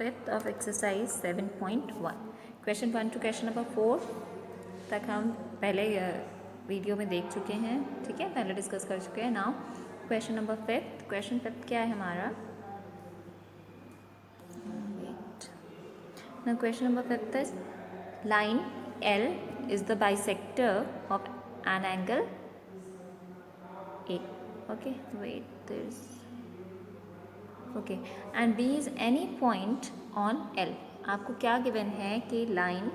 Fifth of exercise 7.1 question 1 to question number 4 तक हम पहले वीडियो में देख चुके हैं, ठीक है, पहले डिस्कस कर चुके हैं। Now question number fifth, question fifth क्या है हमारा, ना question number fifth is line L is the bisector of an angle A. Okay, wait, there's okay, and B is any point on L. आपको क्या given है कि line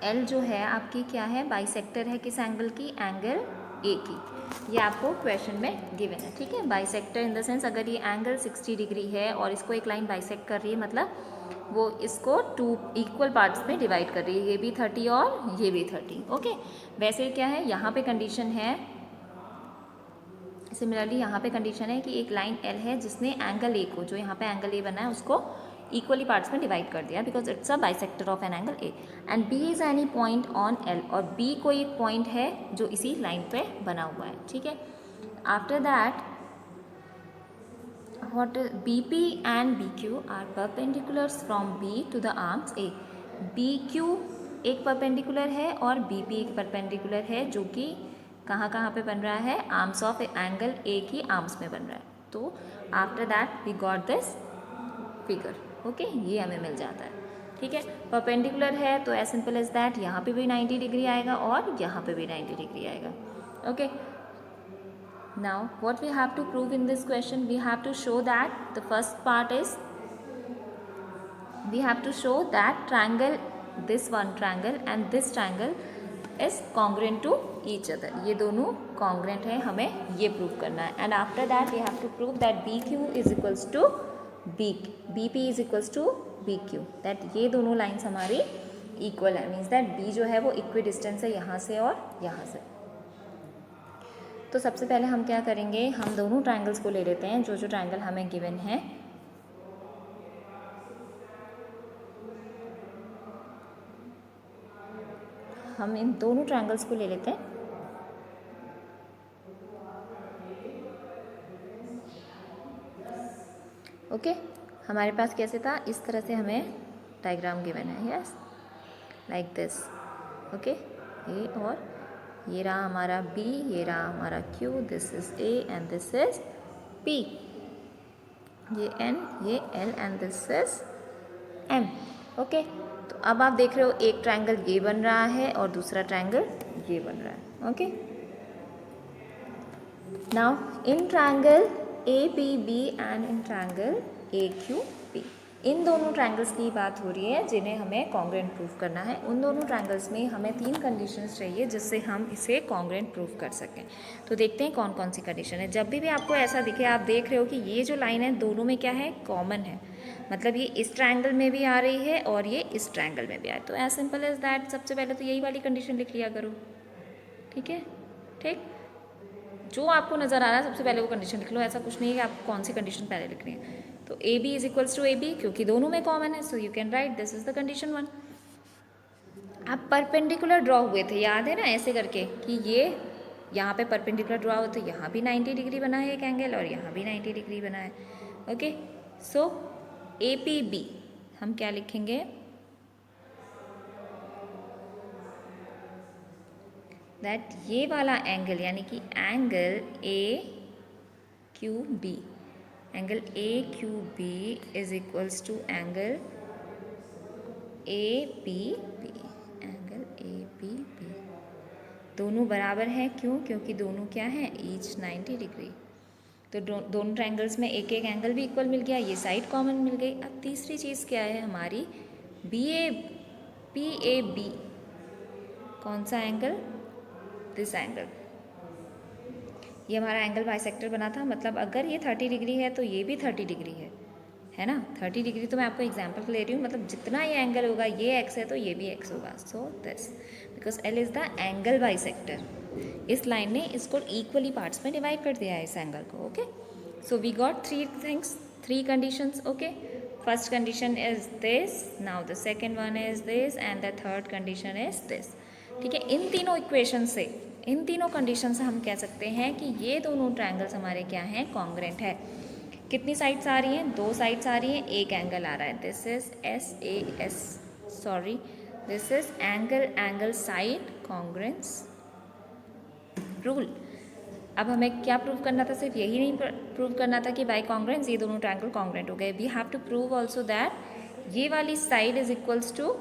L जो है आपकी क्या है, बाइसेक्टर है किस एंगल की, एंगल A की। ये आपको क्वेश्चन में गिवन है, ठीक है। बाइसेक्टर इन द सेंस अगर ये एंगल 60 डिग्री है और इसको एक लाइन बाइसेक्ट कर रही है, मतलब वो इसको 2 इक्वल पार्ट्स में डिवाइड कर रही है, ये भी 30 और ये भी 30। ओके, वैसे क्या है यहाँ पे कंडीशन है, सिमिलरली यहाँ पे कंडीशन है कि एक लाइन L है जिसने एंगल A को, जो यहाँ पे एंगल A बना है, उसको इक्वली पार्ट्स में डिवाइड कर दिया, because it's a bisector of an angle A and B is any point on L, और B कोई एक पॉइंट है जो इसी लाइन पे बना हुआ है, ठीक है। After that what BP and BQ are perpendiculars from B to the arms A. BQ एक परपेंडिकुलर है और BP एक परपेंडिकुलर है, जो कि कहाँ कहाँ पे बन रहा है, आर्म्स ऑफ एंगल A की आर्म्स में बन रहा है। तो after that we got this figure, okay, ये हमें मिल जाता है, ठीक है। परपेंडिकुलर है तो एज सिंपल एज दैट यहाँ पे भी 90 डिग्री आएगा और यहाँ पे भी 90 डिग्री आएगा, okay. Now what we have to prove in this question, we have to show that the first part is, we have to show that triangle, this one triangle and this triangle is congruent to each other. ये दोनों congruent है, हमें ये prove करना है। And after that we have to prove that BQ is equals to BP is equals to BQ, that ये दोनों lines हमारी equal है, means that B जो है वो equidistant है यहाँ से और यहाँ से। तो सबसे पहले हम क्या करेंगे, हम दोनों ट्रायंगल्स को ले लेते हैं, जो जो ट्रायंगल हमें गिवन है। हम इन दोनों ट्रायंगल्स को ले लेते हैं। ओके, हमारे पास कैसे था, इस तरह से हमें डायग्राम गिवन है, यस, लाइक दिस, ओके। ए और ये रहा हमारा B, ये रहा हमारा Q, this is A and this is P, ये N, ये L and this is M, okay. तो अब आप देख रहे हो एक ट्रायंगल ये बन रहा है और दूसरा ट्रायंगल ये बन रहा है, okay. Now in triangle APB and in triangle AQP, इन दोनों ट्रायंगल्स की बात हो रही है जिन्हें हमें कॉन्ग्रुएंट प्रूव करना है। उन दोनों ट्रायंगल्स में हमें 3 कंडीशंस चाहिए जिससे हम इसे कॉन्ग्रुएंट प्रूव कर सकें। तो देखते हैं कौन कौन सी कंडीशन है। जब भी आपको ऐसा दिखे, आप देख रहे हो कि ये जो लाइन है दोनों में क्या है, कॉमन है, मतलब ये इस ट्रायंगल में भी आ रही है और ये इस ट्रायंगल में भी आ रही है। तो एज सिंपल एज दैट, सबसे पहले तो यही वाली कंडीशन लिख लिया करो, ठीक है। ठीक, जो आपको नज़र आ रहा है सबसे पहले वो कंडीशन लिख लो, ऐसा कुछ नहीं है कि आपको कौन सी कंडीशन पहले लिखनी है। तो AB is equals to AB, क्योंकि दोनों में कॉमन है, so you can write this is the condition 1। आप परपेंडिकुलर ड्रॉ हुए थे, याद है ना, ऐसे करके कि ये यहाँ पे परपेंडिकुलर ड्रॉ हो, तो यहाँ भी 90 डिग्री बना है एक एंगल और यहाँ भी 90 डिग्री बना है, ओके। सो APB हम क्या लिखेंगे, दैट ये वाला एंगल यानी कि angle AQB, angle AQB is equals to angle APB, angle APB दोनों बराबर हैं, क्यों, क्योंकि दोनों क्या हैं, ईच 90 डिग्री। तो दोनों ट्रायंगल्स में एक एक एंगल भी इक्वल मिल गया, ये साइड कॉमन मिल गई। अब तीसरी चीज़ क्या है हमारी, PAB, कौन सा एंगल, दिस एंगल, ये हमारा एंगल बाइसेक्टर बना था, मतलब अगर ये 30 डिग्री है तो ये भी 30 डिग्री है ना। 30 डिग्री तो मैं आपको एग्जांपल ले रही हूँ, मतलब जितना ये एंगल होगा, ये x है तो ये भी x होगा, so this, because L is the angle bisector. इस लाइन ने इसको इक्वली पार्ट्स में डिवाइड कर दिया है इस एंगल को, okay. So we got 3 things, 3 conditions, okay. First condition is this, now the second one is this and the third condition is this, ठीक है। इन तीनों इक्वेशन से, इन तीनों कंडीशन से हम कह सकते हैं कि ये दोनों ट्रायंगल्स हमारे क्या हैं, कॉन्ग्रुएंट है। कितनी साइड्स आ रही हैं? 2 साइड्स आ रही हैं, एक एंगल आ रहा है। This is this is angle side congruence rule. अब हमें क्या प्रूव करना था? सिर्फ यही नहीं प्रूव करना था कि बाय कॉन्ग्रेंस ये दोनों ट्रायंगल कॉन्ग्रेंट हो गए। We have to prove also that ये वाली side is equals to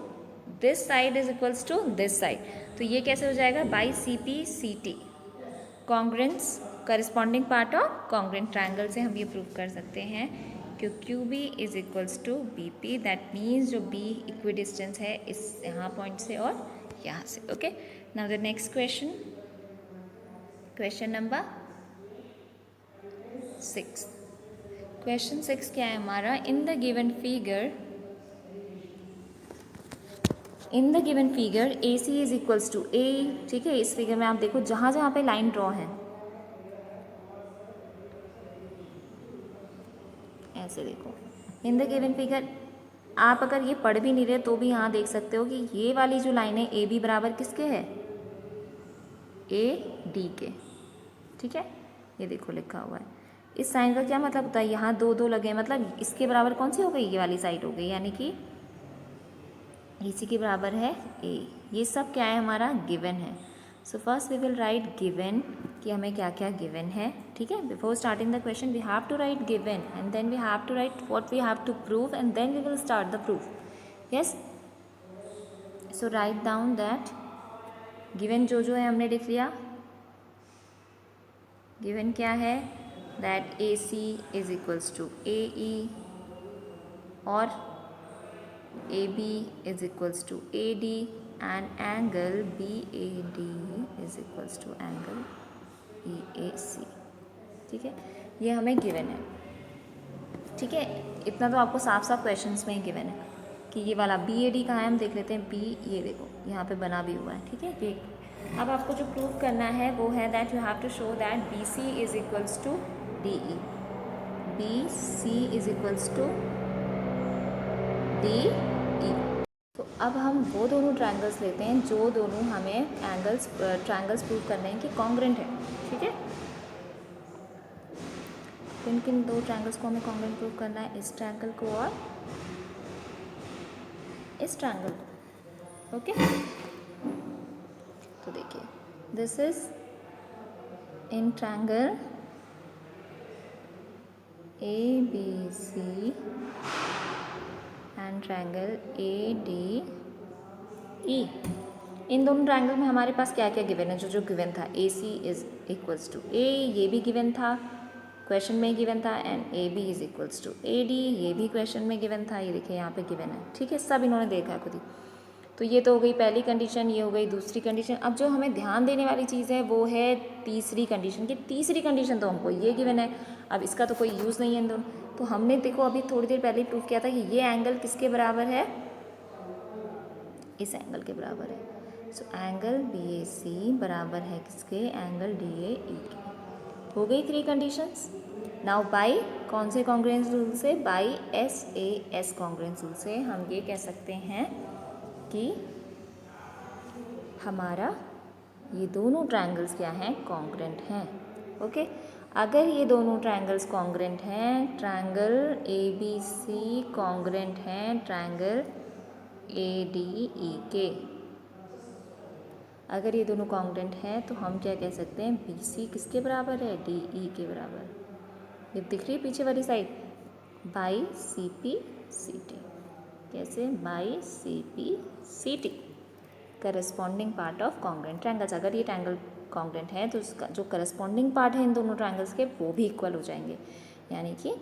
this side is equals to this side. तो ये कैसे हो जाएगा? By CP/CT congruence corresponding part of congruent triangle से हम ये प्रूव कर सकते हैं कि QB is equals to BP। That means जो B इक्वी डिस्टेंस है इस यहाँ पॉइंट से और यहाँ से। Okay, now the next question number 6। Question 6 क्या है हमारा? In the given figure AC is equals to A। ठीक है, इस फिगर में आप देखो जहाँ जहाँ पे लाइन ड्रॉ है ऐसे देखो। इन द गिवन फिगर आप अगर ये पढ़ भी नहीं रहे तो भी यहाँ देख सकते हो कि ये वाली जो लाइन है AB बराबर किसके है? AD के। ठीक है, ये देखो लिखा हुआ है। इस साइन का क्या मतलब होता है? यहाँ 2 2 लगे हैं, मतलब इसके बराबर कौन सी हो गई? ये वाली साइड हो गई, यानी कि इसी के बराबर है A। ये सब क्या है? हमारा गिवन है। So first we will write given कि हमें क्या क्या गिवन है। ठीक है, before starting the question we have to write given and then we have to write what we have to prove and then we will start the proof. Yes, so write down that given जो है हमने लिख लिया। Given क्या है? That AC is equals to AE और AB is equals to AD and angle BAD is equals to angle EAC। ठीक है, ये हमें गिवन है। ठीक है, इतना तो आपको साफ साफ क्वेश्चंस में ही गिवन है कि ये वाला BAD कहाँ है। हम देख लेते हैं। B ये देखो यहाँ पे बना भी हुआ है। ठीक है, ये अब आपको जो प्रूव करना है वो है that you have to show that BC is equals to DE। BC is equals to DE। तो अब हम वो दोनों ट्रायंगल्स लेते हैं जो दोनों हमें ट्रायंगल्स प्रूव करने हैं कि कॉन्ग्रेंट है। ठीक है, किन किन 2 ट्रायंगल्स को हमें कॉन्ग्रेंट प्रूव करना है? इस ट्रायंगल को और इस ट्रायंगल को। ओके, तो देखिए this is in triangle ABC and triangle ADE। इन दोनों ट्रायंगल में हमारे पास क्या क्या गिवन है? जो गिवन था AC is equals to A, ये भी गिवन था, क्वेश्चन में गिवन था, and AB is equals to AD, ये भी क्वेश्चन में गिवन था। ये देखिए यहाँ पे गिवन है। ठीक है, सब इन्होंने देखा खुद ही। तो ये तो हो गई पहली कंडीशन, ये हो गई दूसरी कंडीशन। अब जो हमें ध्यान देने वाली चीज़ है वो है तीसरी कंडीशन की। तीसरी कंडीशन तो हमको ये गिवन है, अब इसका तो कोई यूज़ नहीं है इन दोनों। तो हमने देखो अभी थोड़ी देर पहले प्रूव किया था कि ये एंगल किसके बराबर है? इस एंगल के बराबर है। सो एंगल BAC बराबर है किसके? एंगल DAE के। हो गई 3 कंडीशंस। नाउ बाई कौन से कॉन्ग्रुएंस रूल से? बाई SAS कॉन्ग्रुएंस रूल से हम ये कह सकते हैं कि हमारा ये दोनों ट्रायंगल्स क्या हैं? कॉन्ग्रुएंट हैं। ओके, अगर ये दोनों ट्रायंगल्स कॉन्ग्रुएंट हैं, ट्रायंगल ABC कॉन्ग्रुएंट हैं ट्रायंगल ADE के, अगर ये दोनों कॉन्ग्रुएंट हैं तो हम क्या कह सकते हैं? BC किसके बराबर है? DE के बराबर। ये दिख रही है पीछे वाली साइड, बाई CP/CT। कैसे? By CP/CT corresponding part of congruent triangles. अगर ये ट्रायंगल कॉन्ग्रुएंट है तो उसका जो करस्पॉन्डिंग पार्ट है इन दोनों ट्रायंगल्स के वो भी इक्वल हो जाएंगे। यानी कि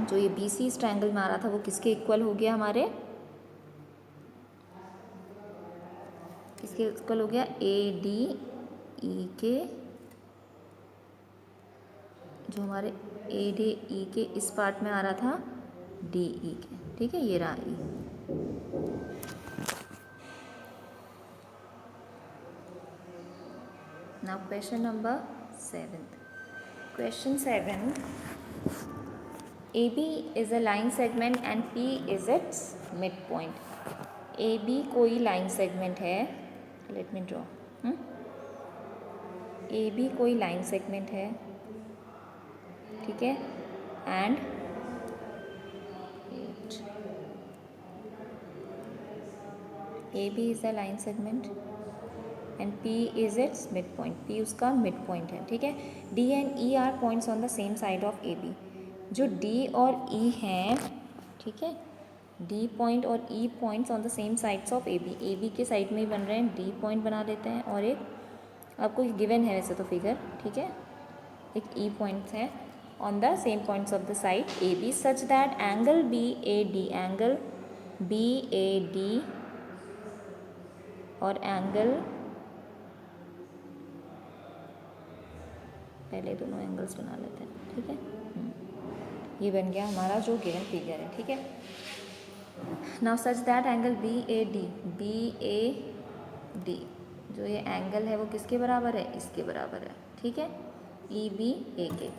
जो ये BC इस ट्रायंगल में आ रहा था वो किसके इक्वल हो गया? हमारे किसके इक्वल हो गया? ADE के। जो हमारे ADE के इस पार्ट में आ रहा था DE के। ठीक है, ये रहा E। Now question number 7। Question 7, AB is a line segment and P is it's mid point. AB कोई लाइन सेगमेंट है, लेट मी ड्रॉ। AB कोई लाइन सेगमेंट है। ठीक है, and 8. AB is the line segment and P is its midpoint. P उसका midpoint है, ठीक है. D and E are points on the same side of AB. जो D और E हैं, ठीक है, D point और E points on the same sides of AB. AB के साइड में ही बन रहे हैं, D point बना लेते हैं. और एक आपको गिवन है वैसे तो फिगर, ठीक है, एक E point है on the same points of the side AB such that angle BAD और एंगल, पहले दोनों एंगल्स बना लेते हैं, ठीक है. ये बन गया हमारा जो गिवन फिगर है, ठीक है. Now such that angle BAD जो ये एंगल है वो किसके बराबर है, इसके बराबर है, ठीक है, EBA.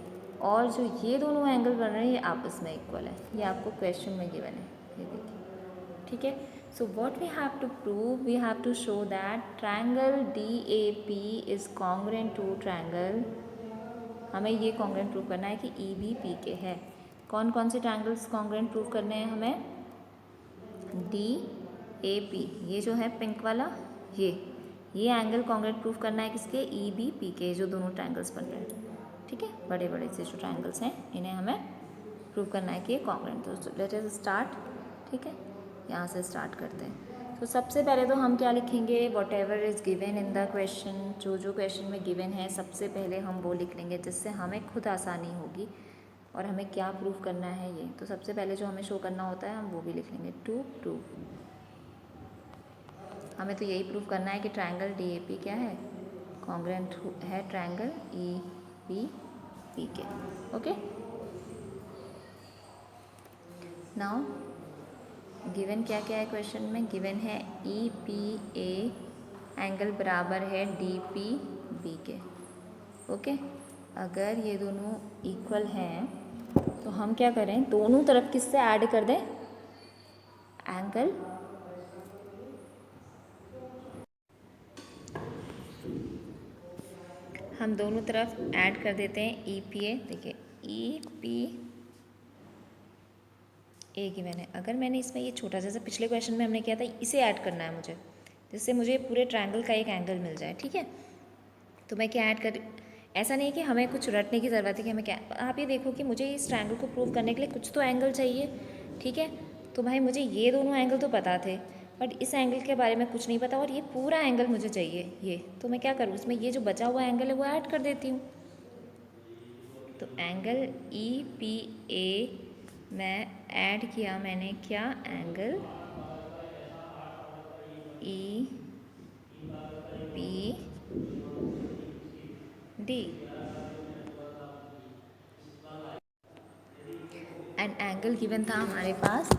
और जो ये दोनों एंगल बन रहे हैं ये आपस में इक्वल है. ये आपको क्वेश्चन में गिवन है, ये देखिए, ठीक है. So what we have to prove, we have to show that triangle DAP is congruent to triangle, हमें ये कॉन्ग्रुएंट प्रूव करना है कि EBPK है. कौन कौन से ट्रायंगल्स कॉन्ग्रुएंट प्रूव करने हैं हमें, DAP, ये जो है पिंक वाला, ये एंगल कॉन्ग्रुएंट प्रूव करना है किसके, EBPK, जो दोनों ट्रायंगल्स बन रहे हैं, ठीक है, बड़े बड़े से जो ट्रायंगल्स हैं इन्हें हमें प्रूव करना है कि ये कॉन्ग्रुएंट. तो लेट अस स्टार्ट, ठीक है, यहाँ से स्टार्ट करते हैं. तो सबसे पहले तो हम क्या लिखेंगे, what ever is given in the question, जो क्वेश्चन में गिवन है सबसे पहले हम वो लिख लेंगे जिससे हमें खुद आसानी होगी और हमें क्या प्रूव करना है ये. तो सबसे पहले जो हमें शो करना होता है हम वो भी लिख लेंगे. टू प्रूव, हमें तो यही प्रूव करना है कि ट्रायंगल DAP क्या है, कॉन्ग्रुएंट है triangle EBPK. Okay, now given क्या क्या है क्वेश्चन में, गिवन है EPA एंगल बराबर है DPB के. ओके, अगर ये दोनों इक्वल हैं तो हम क्या करें, दोनों तरफ किससे ऐड कर दें, एंगल हम दोनों तरफ ऐड कर देते हैं EPA. देखिए EPA गिवन है, अगर मैंने इसमें ये छोटा जैसे पिछले क्वेश्चन में हमने किया था इसे ऐड करना है मुझे, जिससे मुझे पूरे ट्रायंगल का एक एंगल मिल जाए, ठीक है. तो मैं क्या ऐड कर, ऐसा नहीं है कि हमें कुछ रटने की ज़रूरत है कि हमें क्या, आप ये देखो कि मुझे इस ट्रायंगल को प्रूव करने के लिए कुछ तो एंगल चाहिए, ठीक है. तो भाई मुझे ये दोनों एंगल तो पता थे बट इस एंगल के बारे में कुछ नहीं पता और ये पूरा एंगल मुझे चाहिए ये, तो मैं क्या करूँ, इसमें ये जो बचा हुआ एंगल है वो ऐड कर देती हूँ. तो एंगल EPA मैं ऐड किया, मैंने क्या, angle EPD and angle given था हमारे पास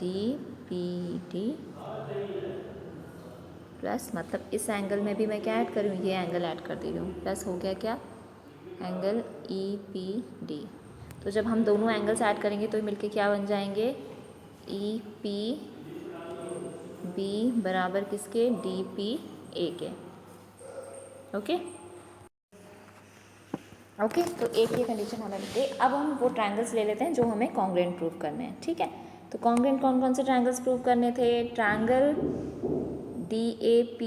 DPD प्लस, मतलब इस एंगल में भी मैं क्या ऐड करूँ, ये एंगल ऐड कर दे रही हूँ, प्लस हो गया क्या, एंगल EPD. तो जब हम दोनों एंगल्स ऐड करेंगे तो मिलके क्या बन जाएंगे, EPB बराबर किसके, DPA के. ओके ओके, तो एक ये कंडीशन हमें मिलती है. अब हम वो ट्रायंगल्स ले लेते हैं जो हमें कॉन्ग्रुएंट प्रूव करने हैं, ठीक है. तो कॉन्ग्रुएंट कौन कौन से ट्रायंगल्स प्रूव करने थे, ट्रायंगल DAP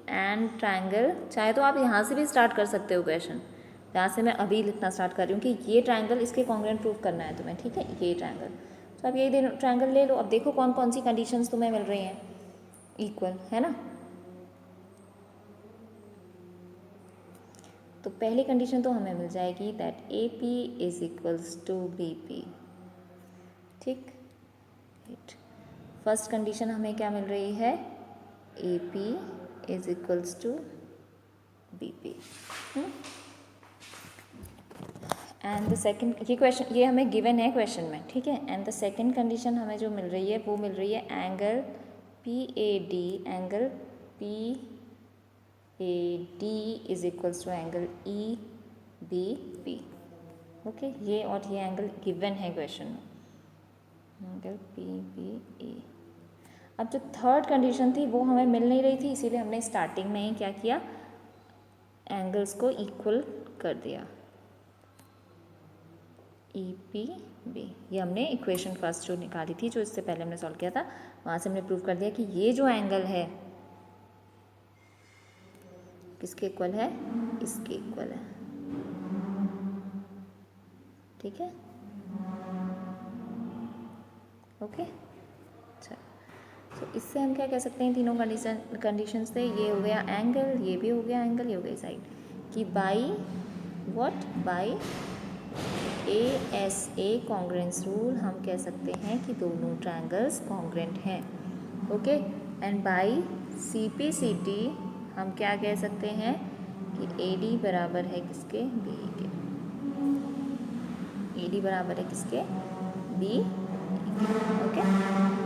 एंड ट्रायंगल, चाहे तो आप यहाँ से भी स्टार्ट कर सकते हो क्वेश्चन, जहाँ से मैं अभी लिखना स्टार्ट कर रही हूँ कि ये ट्रायंगल इसके कॉन्ग्रुएंट प्रूव करना है तुम्हें, ठीक है, ये ट्रायंगल. तो अब ये ट्रायंगल ले लो, अब देखो कौन कौन सी कंडीशंस तुम्हें मिल रही हैं, इक्वल है ना. तो पहली कंडीशन तो हमें मिल जाएगी that AP is equals to BP, ठीक. फर्स्ट कंडीशन हमें क्या मिल रही है, AP is equals to BP. And the second, ये क्वेश्चन ये हमें गिवन है क्वेश्चन में, ठीक है. एंड द सेकंड कंडीशन हमें जो मिल रही है वो मिल रही है angle PAD is equals to angle EBP. Okay, ये और ये एंगल गिवन है क्वेश्चन में, एंगल PBA. अब जो थर्ड कंडीशन थी वो हमें मिल नहीं रही थी, इसीलिए हमने स्टार्टिंग में ही क्या किया, एंगल्स को इक्वल कर दिया. EPB, ये हमने इक्वेशन फर्स्ट जो निकाली थी, जो इससे पहले हमने सॉल्व किया था, वहाँ से हमने प्रूव कर दिया कि ये जो एंगल है किसके इक्वल है, इसके इक्वल है। ठीक है, ओके। अच्छा, तो इससे हम क्या कह सकते हैं, तीनों कंडीशन से, ये हो गया एंगल, ये भी हो गया एंगल, ये हो गई साइड, कि by what, by ASA congruence rule हम कह सकते हैं कि दोनों ट्रायंगल्स कॉन्ग्रेंट हैं। ओके, एंड बाई CPCT हम क्या कह सकते हैं कि AD बराबर है किसके, B के। AD बराबर है किसके, B के। ओके।